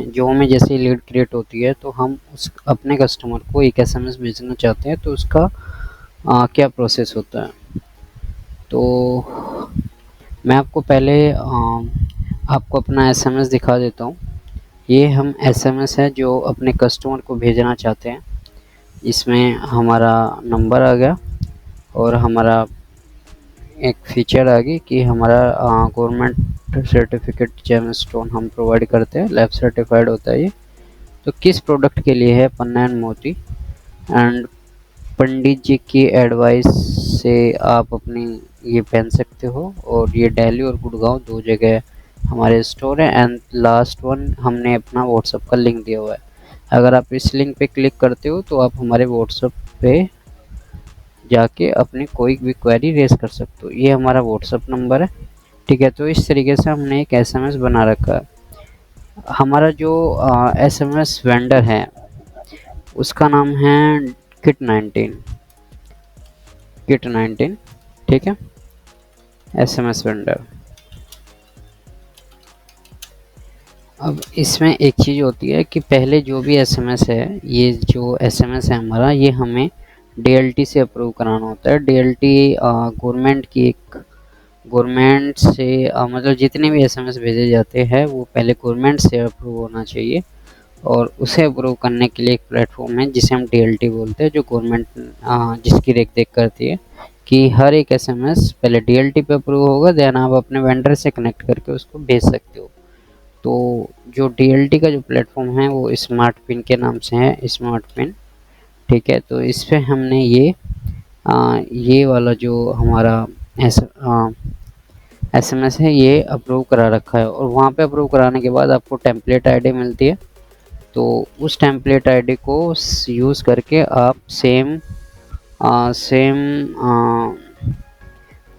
जो हमें जैसे लीड क्रिएट होती है तो हम उस अपने कस्टमर को एक एसएमएस भेजना चाहते हैं, तो उसका क्या प्रोसेस होता है। तो मैं आपको पहले आपको अपना एसएमएस दिखा देता हूँ। ये हम एसएमएस है जो अपने कस्टमर को भेजना चाहते हैं। इसमें हमारा नंबर आ गया और हमारा एक फीचर आ गई कि हमारा गवर्नमेंट सर्टिफिकेट जेम स्टोन हम प्रोवाइड करते हैं, लैब सर्टिफाइड होता है ये। तो किस प्रोडक्ट के लिए है, पन्ना एंड मोती, एंड पंडित जी की एडवाइस से आप अपनी ये पहन सकते हो। और ये दिल्ली और गुड़गांव दो जगह हमारे स्टोर है। एंड लास्ट वन हमने अपना व्हाट्सएप का लिंक दिया हुआ है। अगर आप इस लिंक पे क्लिक करते हो तो आप हमारे व्हाट्सएप पे जाके अपनी कोई भी क्वेरी रेज कर सकते हो। ये हमारा व्हाट्सएप नंबर है, ठीक है। तो इस तरीके से हमने एक एसएमएस बना रखा है। हमारा जो एसएमएस वेंडर है उसका नाम है किट19, किट19, ठीक है, एसएमएस वेंडर। अब इसमें एक चीज़ होती है कि पहले जो भी एसएमएस है, ये जो एसएमएस है हमारा, ये हमें डीएलटी से अप्रूव कराना होता है। डीएलटी गवर्नमेंट की एक, गवर्नमेंट से मतलब जितने भी एसएमएस भेजे जाते हैं वो पहले गवर्नमेंट से अप्रूव होना चाहिए। और उसे अप्रूव करने के लिए एक प्लेटफॉर्म है जिसे हम डीएलटी बोलते हैं, जो गवर्नमेंट जिसकी देख रेख करती है कि हर एक एसएमएस पहले डीएलटी पे अप्रूव होगा, देन आप अपने वेंडर से कनेक्ट करके उसको भेज सकते हो। तो जो डीएलटी का जो प्लेटफॉर्म है वो स्मार्ट पिन के नाम से है, स्मार्ट पिन, ठीक है। तो इस पे हमने ये वाला जो हमारा एसएमएस है ये अप्रूव करा रखा है। और वहाँ पे अप्रूव कराने के बाद आपको टेम्पलेट आईडी मिलती है। तो उस टेम्पलेट आईडी को यूज़ करके आप सेम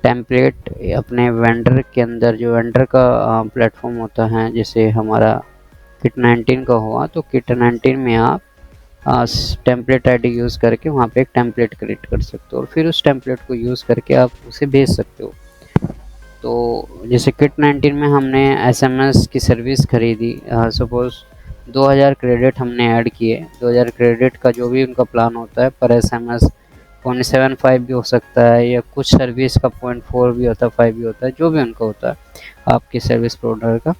टेम्पलेट अपने वेंडर के अंदर, जो वेंडर का प्लेटफॉर्म होता है, जैसे हमारा किट19 का हुआ, तो किट19 में आप टेम्पलेट आईडी यूज़ करके वहाँ पे एक टेम्पलेट क्रिएट कर सकते हो और फिर उस टेम्पलेट को यूज़ करके आप उसे भेज सकते हो। तो जैसे किट19 में हमने एसएमएस की सर्विस खरीदी, सपोज़ 2000 क्रेडिट हमने ऐड किए। 2000 क्रेडिट का जो भी उनका प्लान होता है पर एसएमएस 0.75 भी हो सकता है, या कुछ सर्विस का 0.4 भी होता है, 5 भी होता है, जो भी उनका होता है आपकी सर्विस प्रोवाइडर का।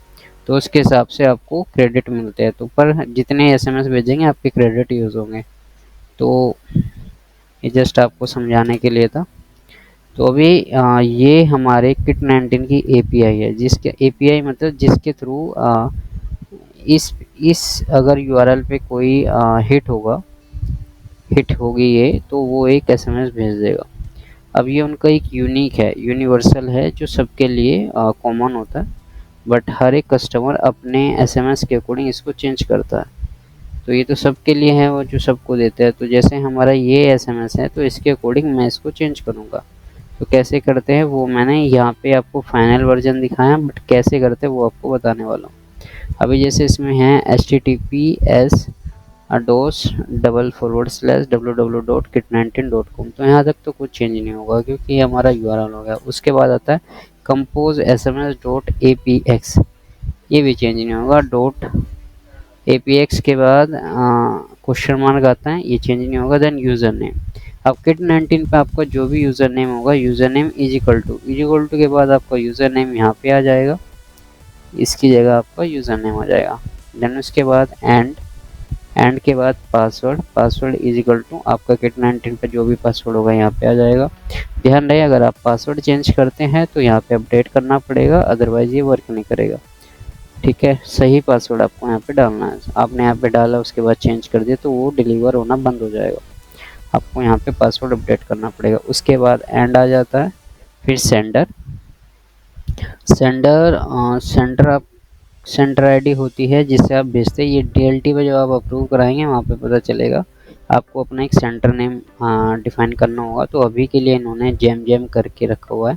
तो उसके हिसाब से आपको क्रेडिट मिलते हैं। तो पर जितने एसएमएस भेजेंगे आपके क्रेडिट यूज़ होंगे। तो ये जस्ट आपको समझाने के लिए था। तो अभी ये हमारे किट19 की एपीआई है, जिसके एपीआई मतलब जिसके थ्रू इस अगर यूआरएल पे कोई हिट होगी ये, तो वो एक एसएमएस भेज देगा। अब ये उनका एक यूनिक है, यूनिवर्सल है, जो सबके लिए कॉमन होता है, बट हर एक कस्टमर अपने एसएमएस के अकॉर्डिंग इसको चेंज करता है। तो ये तो सबके लिए है, वो जो सबको देता है। तो जैसे हमारा ये एसएमएस है तो इसके अकॉर्डिंग मैं इसको चेंज करूँगा। तो कैसे करते हैं वो मैंने यहाँ पे आपको फाइनल वर्जन दिखाया, बट कैसे करते हैं वो आपको बताने वाला हूँ। अभी जैसे इसमें है https://www.kit19.com, तो यहाँ तक तो कुछ चेंज नहीं होगा क्योंकि ये हमारा यूआरएल हो गया। उसके बाद आता है compose.sms.apx, ये भी चेंज नहीं होगा। .apx के बाद क्वेश्चन मार्क आता है, ये चेंज नहीं होगा। देन यूज़र नेम, अब किट19 पे आपका जो भी यूज़र नेम होगा, user name is equal to के बाद आपका यूज़र नेम यहाँ पे आ जाएगा, इसकी जगह आपका यूज़र नेम आ जाएगा। देन उसके बाद एंड के बाद पासवर्ड इज इक्वल टू आपका किट19 पे जो भी पासवर्ड होगा यहाँ पे आ जाएगा। ध्यान रहे अगर आप पासवर्ड चेंज करते हैं तो यहाँ पे अपडेट करना पड़ेगा, अदरवाइज ये वर्क नहीं करेगा, ठीक है। सही पासवर्ड आपको यहाँ पे डालना है। आपने यहाँ पे डाला उसके बाद चेंज कर दिया तो वो डिलीवर होना बंद हो जाएगा। आपको यहाँ पे पासवर्ड अपडेट करना पड़ेगा। उसके बाद एंड आ जाता है, फिर सेंडर आईडी होती है जिससे आप भेजते हैं। ये डीएलटी पे जब आप अप्रूव कराएंगे वहाँ पे पता चलेगा। आपको अपना एक सेंटर नेम डिफाइन करना होगा। तो अभी के लिए इन्होंने जैम करके रखा हुआ है,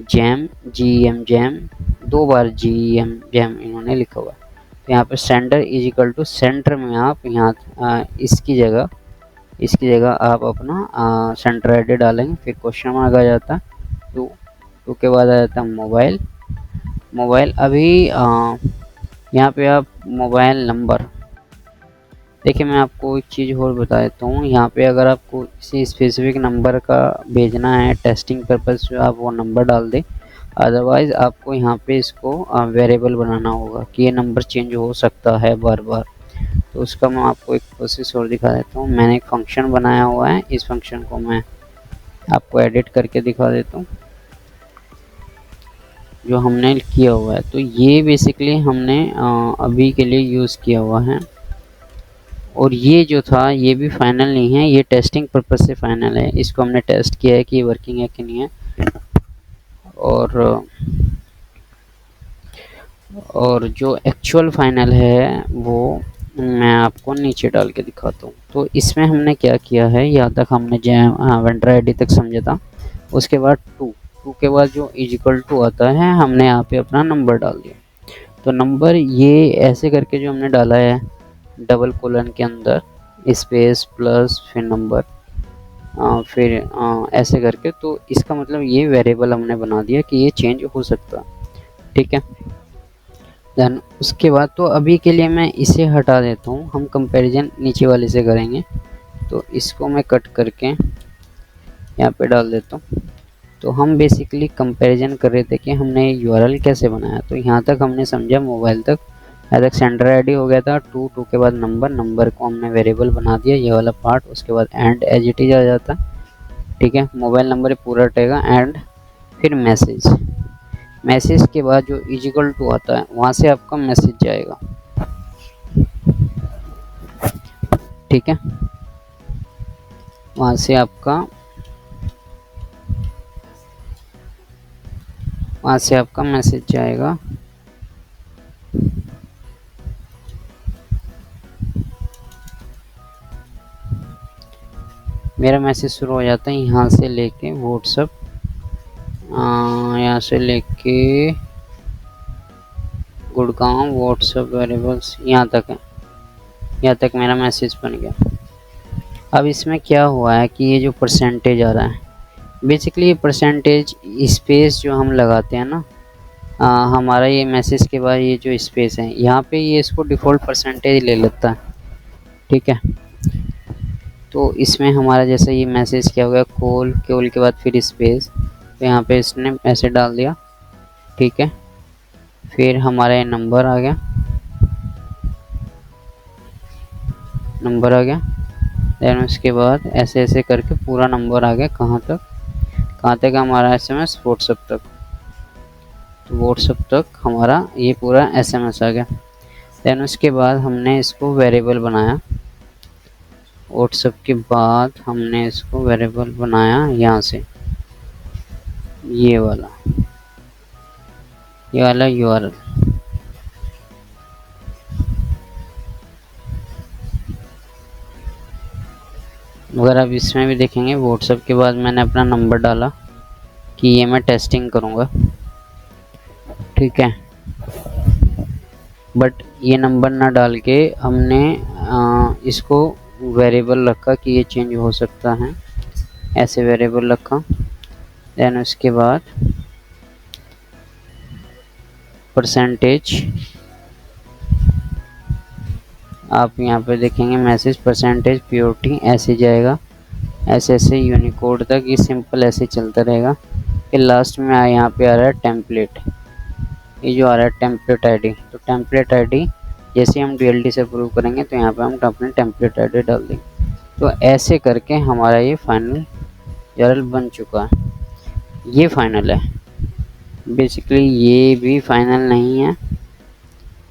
जैम 2 बार जैम इन्होंने लिखा हुआ है। तो यहाँ पे sender is equal to center में आप यहाँ इसकी जगह आप अपना सेंटर आईडी डालेंगे। फिर क्वेश्चन मार्क आ जाता है, टू के बाद आ जाता है मोबाइल। अभी यहाँ पे आप मोबाइल नंबर, देखिए मैं आपको एक चीज़ और बता देता हूँ। यहाँ पे अगर आपको किसी स्पेसिफिक नंबर का भेजना है टेस्टिंग पर्पज़ से, आप वो नंबर डाल दें। अदरवाइज़ आपको यहाँ पे इसको वेरिएबल बनाना होगा कि ये नंबर चेंज हो सकता है बार बार। तो उसका मैं आपको एक प्रोसेस और दिखा देता हूँ। मैंने एक फंक्शन बनाया हुआ है, इस फंक्शन को मैं आपको एडिट करके दिखा देता हूँ जो हमने किया हुआ है। तो ये बेसिकली हमने अभी के लिए यूज़ किया हुआ है, और ये जो था ये भी फाइनल नहीं है, ये टेस्टिंग पर्पज़ से फाइनल है। इसको हमने टेस्ट किया है कि ये वर्किंग है कि नहीं है। और जो एक्चुअल फाइनल है वो मैं आपको नीचे डाल के दिखाता हूँ। तो इसमें हमने क्या किया है, यहाँ तक हमने वेंडर आईडी तक समझा था। उसके बाद टू के बाद जो इजिकल टू आता है, हमने यहाँ पे अपना नंबर डाल दिया। तो नंबर ये ऐसे करके जो हमने डाला है, डबल कोलन के अंदर स्पेस प्लस फिर नंबर, फिर ऐसे करके, तो इसका मतलब ये वेरिएबल हमने बना दिया कि ये चेंज हो सकता है। ठीक है, देन उसके बाद तो अभी के लिए मैं इसे हटा देता हूँ, हम कंपैरिजन नीचे वाले से करेंगे। तो इसको मैं कट करके यहाँ पे डाल देता हूँ। तो हम बेसिकली कंपैरिजन कर रहे थे कि हमने यूआरएल कैसे बनाया। तो यहाँ तक हमने समझा, मोबाइल तक। यहाँ तक सेंडर आईडी हो गया था, टू के बाद नंबर को हमने वेरिएबल बना दिया, ये वाला पार्ट। उसके बाद एंड एज इट इज आ जाता है। ठीक है, मोबाइल नंबर पूरा रहेगा एंड फिर मैसेज के बाद जो इजिकल टू आता है वहाँ से आपका मैसेज जाएगा। ठीक है, वहाँ से आपका मैसेज जाएगा। मेरा मैसेज शुरू हो जाता है यहाँ से लेके व्हाट्सएप, यहाँ से लेके गुड़गांव व्हाट्सएप वेरिएबल्स यहाँ तक है। यहाँ तक मेरा मैसेज बन गया। अब इसमें क्या हुआ है कि ये जो परसेंटेज आ रहा है, बेसिकली ये परसेंटेज स्पेस जो हम लगाते हैं ना, हमारा ये मैसेज के बाद ये जो स्पेस है यहाँ पे, ये इसको डिफ़ॉल्ट परसेंटेज ले लेता है। ठीक है, तो इसमें हमारा जैसे ये मैसेज क्या हो गया, कॉल के बाद फिर स्पेस, तो यहाँ पे इसने ऐसे डाल दिया। ठीक है, फिर हमारा ये नंबर आ गया, देन उसके बाद ऐसे ऐसे करके पूरा नंबर आ गया। कहाँ तक हमारा एसएमएस, व्हाट्सएप तक। तो व्हाट्सएप तक हमारा ये पूरा एसएमएस आ गया। देन उसके बाद हमने इसको वेरिएबल बनाया। व्हाट्सएप के बाद हमने इसको वेरिएबल बनाया यहाँ से, ये वाला यूआरएल। अगर आप इसमें भी देखेंगे, व्हाट्सएप के बाद मैंने अपना नंबर डाला कि ये मैं टेस्टिंग करूँगा। ठीक है, बट ये नंबर ना डाल के हमने इसको वेरिएबल रखा कि ये चेंज हो सकता है, ऐसे वेरिएबल रखा। देन उसके बाद परसेंटेज, आप यहाँ पे देखेंगे मैसेज परसेंटेज प्योरिटी ऐसे जाएगा, ऐसे ऐसे यूनिकोड तक, ये सिंपल ऐसे चलता रहेगा। फिर लास्ट में यहाँ पे आ रहा है टेम्पलेट, ये जो आ रहा है टेम्पलेट आईडी। तो टेम्पलेट आईडी जैसे हम डीएलडी से अप्रूव करेंगे तो यहाँ पे हम अपने टेम्पलेट आईडी डाल देंगे। तो ऐसे करके हमारा ये फाइनल यूआरएल बन चुका है। ये फाइनल है, बेसिकली ये भी फाइनल नहीं है,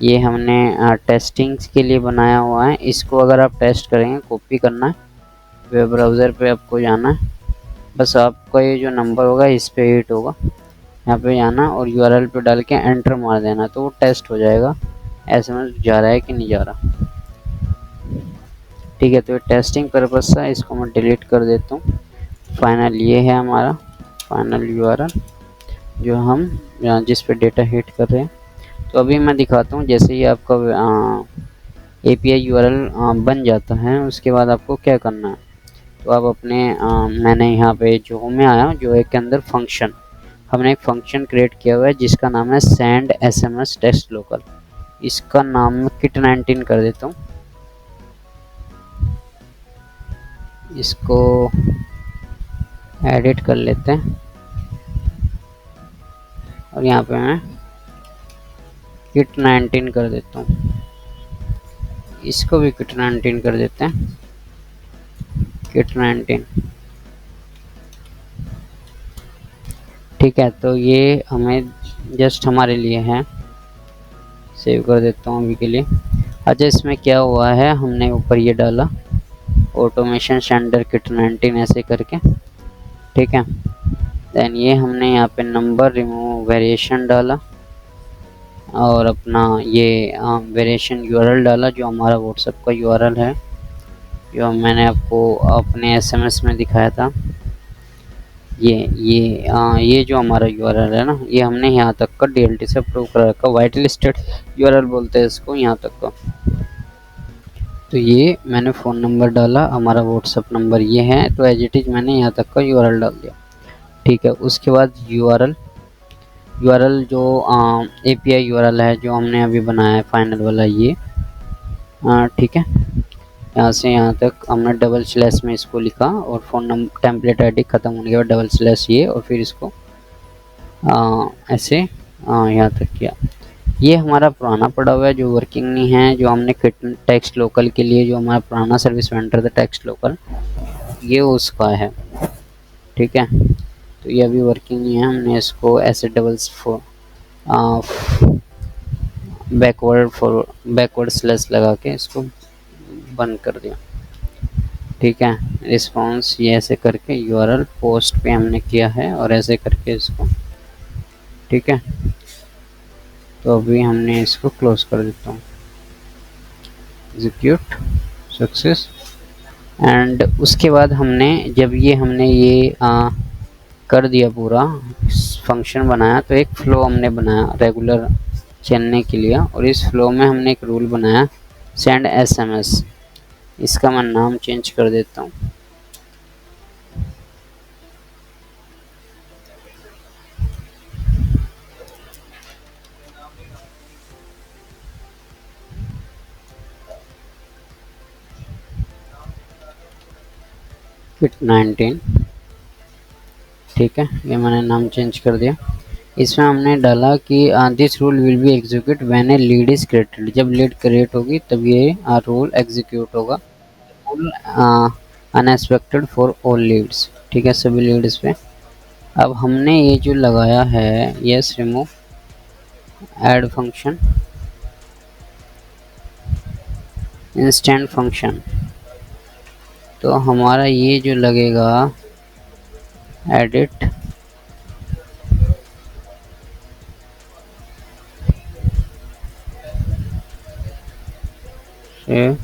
ये हमने टेस्टिंग्स के लिए बनाया हुआ है। इसको अगर आप टेस्ट करेंगे, कॉपी करना है, वेब ब्राउज़र पे आपको जाना है, बस आपका ये जो नंबर होगा इस पे हिट होगा, यहाँ पे जाना और यूआरएल पे डाल के एंटर मार देना, तो वो टेस्ट हो जाएगा एसएमएस जा रहा है कि नहीं जा रहा। ठीक है, तो ये टेस्टिंग पर्पस है, इसको मैं डिलीट कर देता हूँ। फाइनल ये है हमारा फाइनल यूआरएल जो हम जिस पे डेटा हिट कर रहे हैं। तो अभी मैं दिखाता हूँ, जैसे ही आपका एपीआई यूआरएल बन जाता है, उसके बाद आपको क्या करना है। तो आप अपने मैंने यहाँ पे जो में आया हूँ, जो एक के अंदर फंक्शन, हमने एक फंक्शन क्रिएट किया हुआ है जिसका नाम है सेंड एसएमएस टेस्ट लोकल। इसका नाम मैं किट19 कर देता हूँ। इसको एडिट कर लेते हैं और यहाँ पे मैं किट19 कर देता हूँ। इसको भी किट19 कर देते हैं, किट19। ठीक है, तो ये हमें जस्ट हमारे लिए है, सेव कर देता हूँ अभी के लिए। अच्छा, इसमें क्या हुआ है, हमने ऊपर ये डाला ऑटोमेशन सेंडर किट19 ऐसे करके। ठीक है, देन ये हमने यहाँ पे नंबर रिमूव वेरिएशन डाला और अपना ये वेरिएशन यूआरएल डाला जो हमारा व्हाट्सएप का यूआरएल है, जो मैंने आपको अपने एसएमएस में दिखाया था। ये जो हमारा यूआरएल है ना, ये हमने यहाँ तक का डीएलटी से अप्रूव कर रखा, वाइट लिस्टेड यूआरएल बोलते हैं इसको, यहाँ तक का। तो ये मैंने फ़ोन नंबर डाला, हमारा व्हाट्सएप नंबर ये है, तो एज इट इज़ मैंने यहाँ तक का यूआरएल डाल दिया। ठीक है, उसके बाद यूआरएल जो एपीआई यूआरएल है जो हमने अभी बनाया है फाइनल वाला, ये ठीक है, यहाँ से यहाँ तक हमने डबल स्लैश में इसको लिखा और फ़ोन नंबर टेम्पलेट आईडी ख़त्म होने के बाद डबल स्लैश ये, और फिर इसको ऐसे यहाँ तक किया। ये हमारा पुराना पड़ा हुआ है जो वर्किंग नहीं है, जो हमने टेक्स्ट लोकल के लिए जो हमारा पुराना सर्विस वेंडर था टेक्स्ट लोकल, ये उसका है। ठीक है, तो ये अभी वर्किंग नहीं है, हमने इसको ऐसे बैकवर्ड स्लैश लगा के इसको बंद कर दिया। ठीक है, रिस्पॉन्स ये ऐसे करके यूआरएल पोस्ट पे हमने किया है और ऐसे करके इसको। ठीक है, तो अभी हमने इसको क्लोज कर देता हूँ, एग्जीक्यूट सक्सेस। एंड उसके बाद हमने जब हमने ये कर दिया, पूरा फंक्शन बनाया, तो एक फ्लो हमने बनाया रेगुलर चलने के लिए, और इस फ्लो में हमने एक रूल बनाया सेंड एसएमएस। इसका मैं नाम चेंज कर देता हूँ, किट19। ठीक है, ये मैंने नाम चेंज कर दिया। इसमें हमने डाला कि this rule will be execute when a lead is created, जब लीड क्रिएट होगी तब ये रूल एग्जीक्यूट होगा, rule unexpected for all leads. ठीक है, सभी लीड्स पे। अब हमने ये जो लगाया है yes remove add function instant function, तो हमारा ये जो लगेगा एडिट से,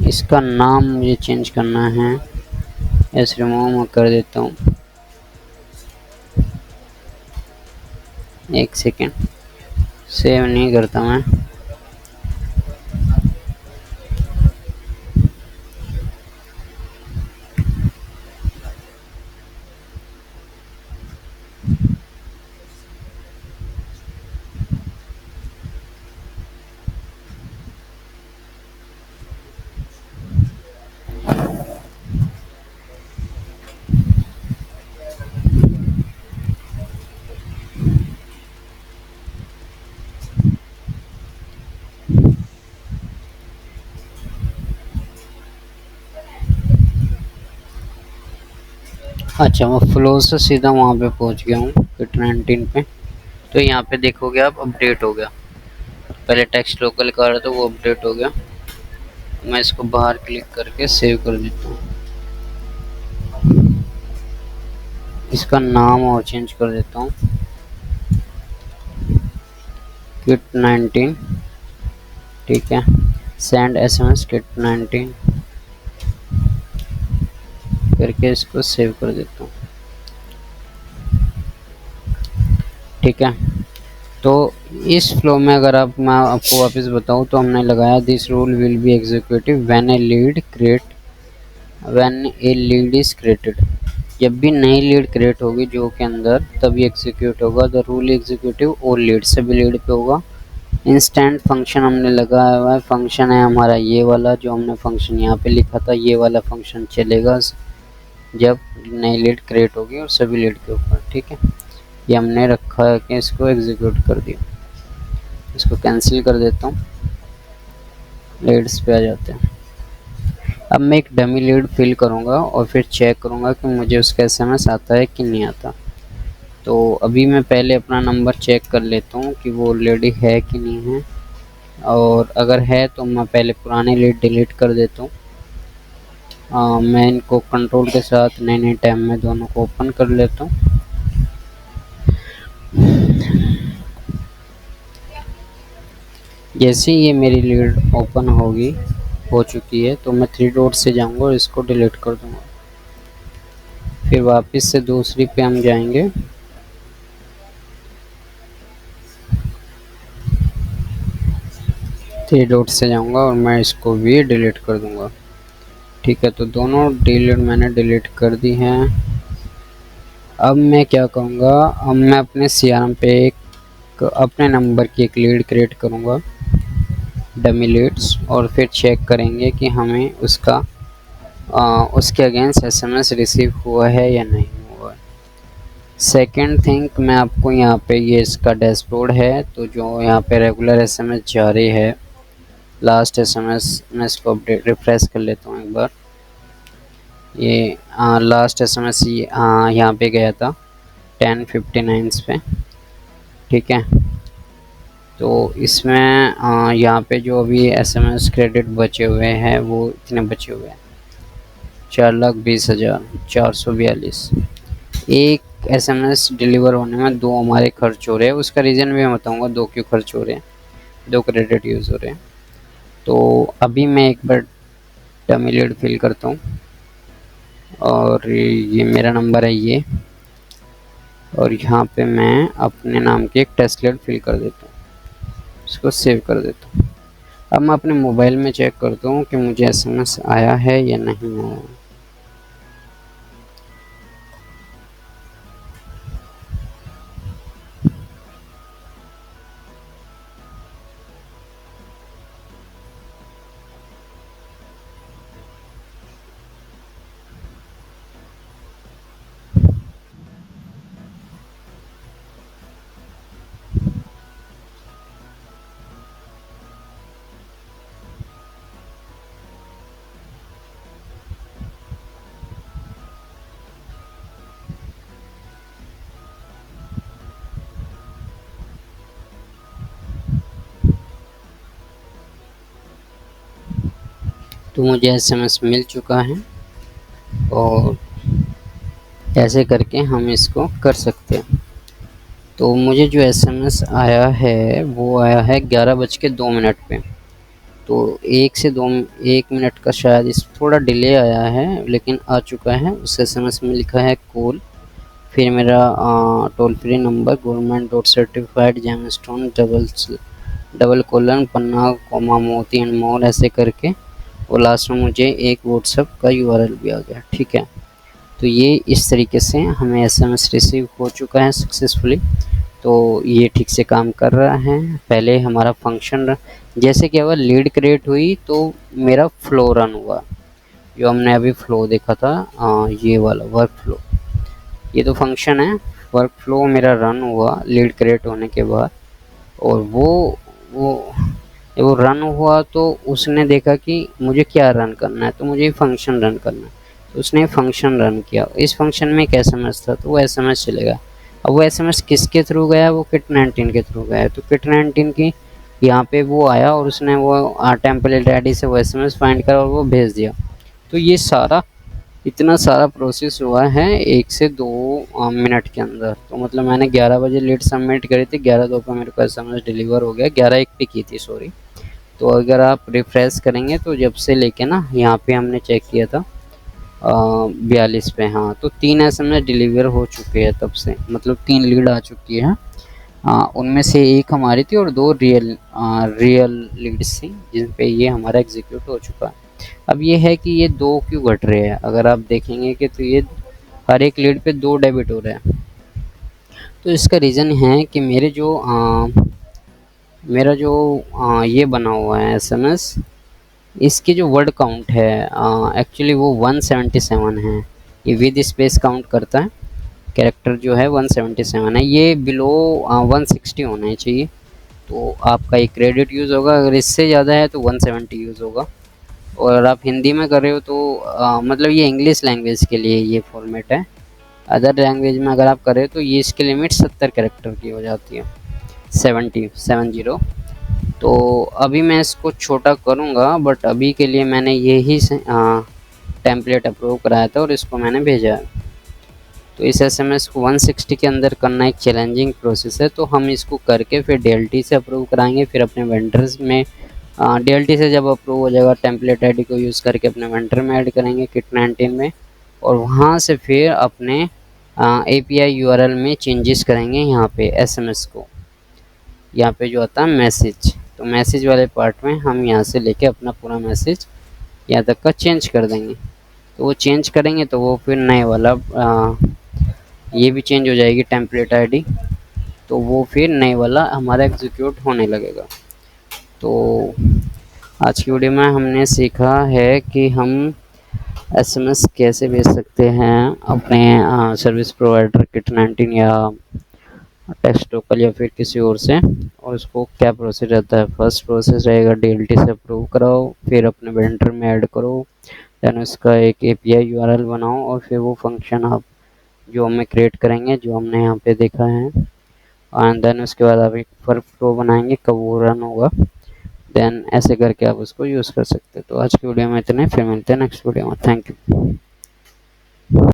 इसका नाम मुझे चेंज करना है, एस रिमूव मैं कर देता हूँ, एक सेकेंड, सेव नहीं करता मैं। अच्छा, मैं फ्लो से सीधा वहाँ पे पहुँच गया हूँ किट19 पे। तो यहाँ पे देखोगे आप अपडेट हो गया, पहले टेक्स्ट लोकल का रहा था वो अपडेट हो गया। मैं इसको बाहर क्लिक करके सेव कर देता हूँ, इसका नाम और चेंज कर देता हूँ, किट19। ठीक है, सेंड एसएमएस किट19 करके इसको सेव कर देता हूँ। ठीक है, तो इस फ्लो में अगर मैं आपको वापस बताऊँ तो हमने लगाया this rule will B executive when a lead is created, जब भी नई लीड क्रिएट होगी जो के अंदर तभी एग्जीक्यूट होगा द रूल एग्जीक्यूटिव और लीड, सभी लीड पे होगा इंस्टेंट फंक्शन हमने लगाया हुआ है, फंक्शन है हमारा ये वाला, जो हमने फंक्शन यहाँ पे लिखा था ये वाला फंक्शन चलेगा जब नई लीड क्रिएट होगी और सभी लीड के ऊपर। ठीक है, ये हमने रखा है कि इसको एग्जीक्यूट कर दिया, इसको कैंसिल कर देता हूँ, लीड्स पे आ जाते हैं। अब मैं एक डमी लीड फिल करूँगा और फिर चेक करूँगा कि मुझे उसका एसएमएस आता है कि नहीं आता। तो अभी मैं पहले अपना नंबर चेक कर लेता हूँ कि वो ऑलरेडी है कि नहीं है, और अगर है तो मैं पहले पुराने लीड डिलीट कर देता हूँ। मैं इनको कंट्रोल के साथ नए नए टैब में दोनों को ओपन कर लेता हूँ। जैसे ही ये मेरी लीड ओपन होगी हो चुकी है तो मैं 3 डॉट से जाऊंगा और इसको डिलीट कर दूंगा। फिर वापस से दूसरी पे हम जाएंगे, थ्री डॉट से जाऊंगा और मैं इसको भी डिलीट कर दूंगा। ठीक है, तो दोनों डिलीट मैंने डिलीट कर दी हैं। अब मैं क्या करूँगा, अब मैं अपने सीआरएम पे एक अपने नंबर की एक लीड क्रिएट करूँगा, डमी लीड्स, और फिर चेक करेंगे कि हमें उसके अगेंस्ट एसएमएस रिसीव हुआ है या नहीं हुआ है। सेकेंड थिंग, मैं आपको यहाँ पे ये इसका डैशबोर्ड है, तो जो यहाँ पे रेगुलर एसएमएस जारी है, लास्ट एसएमएस मैं इसको अपडेट रिफ्रेश कर लेता हूँ एक बार। ये लास्ट एसएमएस यहाँ पे गया था 10:59 पे। ठीक है, तो इसमें यहाँ पे जो अभी एसएमएस क्रेडिट बचे हुए हैं वो इतने बचे हुए हैं, 4,20,442। एक एसएमएस डिलीवर होने में 2 हमारे खर्च हो रहे हैं, उसका रीज़न भी मैं बताऊँगा 2 क्यों खर्च हो रहे हैं, 2 क्रेडिट यूज़ हो रहे हैं। तो अभी मैं एक बार डमी लीड फिल करता हूँ और ये मेरा नंबर है ये, और यहाँ पे मैं अपने नाम की एक टेस्ट लीड फिल कर देता हूँ, इसको सेव कर देता हूँ। अब मैं अपने मोबाइल में चेक करता हूँ कि मुझे एसएमएस आया है या नहीं आया। तो मुझे एसएमएस मिल चुका है और ऐसे करके हम इसको कर सकते हैं। तो मुझे जो एसएमएस आया है वो आया है 11:02 पे। तो 1 मिनट का शायद इस थोड़ा डिले आया है, लेकिन आ चुका है। उस एसएमएस में लिखा है कॉल, फिर मेरा toll free number government.certified gemstone double colon पन्ना कोमा मोती एंड मोर ऐसे करके, और लास्ट में मुझे एक व्हाट्सएप का यूआरएल भी आ गया। ठीक है, तो ये इस तरीके से हमें एसएमएस रिसीव हो चुका है सक्सेसफुली। तो ये ठीक से काम कर रहा है। पहले हमारा फंक्शन जैसे कि अगर लीड क्रिएट हुई तो मेरा फ्लो रन हुआ, जो हमने अभी फ्लो देखा था, ये वाला वर्क फ्लो, ये तो फंक्शन है। वर्क फ्लो मेरा रन हुआ लीड क्रिएट होने के बाद, और वो वो रन हुआ तो उसने देखा कि मुझे क्या रन करना है, तो मुझे फंक्शन रन करना है, तो उसने फंक्शन रन किया। इस फंक्शन में एक एसएमएस था तो वो एसएमएस चलेगा। अब वो एसएमएस किसके थ्रू गया, वो किट19 के थ्रू गया, तो किट19 की यहाँ पे वो आया और उसने वो टेम्पलेट आईडी से वो एसएमएस फाइंड करा और वो भेज दिया। तो ये सारा इतना सारा प्रोसेस हुआ है 1 से 2 मिनट के अंदर। तो मतलब मैंने 11 बजे लीड सबमिट करी थी, 11:02 पे मेरे को एसएमएस डिलीवर हो गया, 11:01 पे की थी सॉरी। तो अगर आप रिफ्रेश करेंगे तो जब से लेके ना यहाँ पे हमने चेक किया था 42 पे, हाँ, तो 3 एसएमएस डिलीवर हो चुके हैं तब से, मतलब 3 लीड आ चुकी है। उनमें से एक हमारी थी और 2 रियल लीड्स थी जिन पे ये हमारा एग्जीक्यूट हो चुका है। अब ये है कि ये 2 क्यों घट रहे हैं, अगर आप देखेंगे कि तो ये हर एक लीड पे 2 डेबिट हो रहे हैं। तो इसका रीज़न है कि मेरे जो मेरा जो ये बना हुआ है एसएमएस, इसकी जो वर्ड काउंट है एक्चुअली वो 177 है। ये विद स्पेस काउंट करता है। कैरेक्टर जो है 177 है, ये बिलो 160 होने चाहिए। तो आपका ये क्रेडिट यूज़ होगा, अगर इससे ज़्यादा है तो 170 यूज़ होगा। और अगर आप हिंदी में कर रहे हो तो मतलब ये इंग्लिश लैंग्वेज के लिए ये फॉर्मेट है। अदर लैंग्वेज में अगर आप कर रहे हो तो ये इसकी लिमिट 70 कैरेक्टर की हो जाती है, 70। तो अभी मैं इसको छोटा करूँगा, बट अभी के लिए मैंने यही टेम्पलेट अप्रूव कराया था और इसको मैंने भेजा है। तो इस एसएमएस को 160 के अंदर करना एक चैलेंजिंग प्रोसेस है, तो हम इसको करके फिर डीएलटी से अप्रूव कराएंगे। फिर अपने वेंडर्स में डीएलटी से जब अप्रूव हो जाएगा, टेम्पलेट आईडी को यूज़ करके अपने वेंडर में ऐड करेंगे किट 19 में, और वहाँ से फिर अपने एपीआई यूआरएल में चेंजेस करेंगे। यहाँ पे एसएमएस को, यहाँ पे जो आता है मैसेज, तो मैसेज वाले पार्ट में हम यहाँ से लेके अपना पूरा मैसेज यहाँ तक का चेंज कर देंगे। तो वो चेंज करेंगे तो वो फिर नए वाला ये भी चेंज हो जाएगी टेम्पलेट आईडी, तो वो फिर नए वाला हमारा एग्जीक्यूट होने लगेगा। तो आज की वीडियो में हमने सीखा है कि हम एसएमएस कैसे भेज सकते हैं अपने सर्विस प्रोवाइडर किट 19 या टेक्स्ट लोकल या फिर किसी और से, और उसको क्या प्रोसेस रहता है। फर्स्ट प्रोसेस रहेगा डीएलटी से अप्रूव कराओ, फिर अपने वेंडर में ऐड करो, देन उसका एक एपीआई यूआरएल बनाओ, और फिर वो फंक्शन आप जो हमें क्रिएट करेंगे, जो हमने यहाँ पे देखा है, एंड देन उसके बाद आप एक फर फ्लो बनाएंगे कब वो रन होगा, देन ऐसे करके आप उसको यूज़ कर सकते हैं। तो आज की वीडियो में इतने, फिर मिलते हैं नेक्स्ट वीडियो में। Thank you.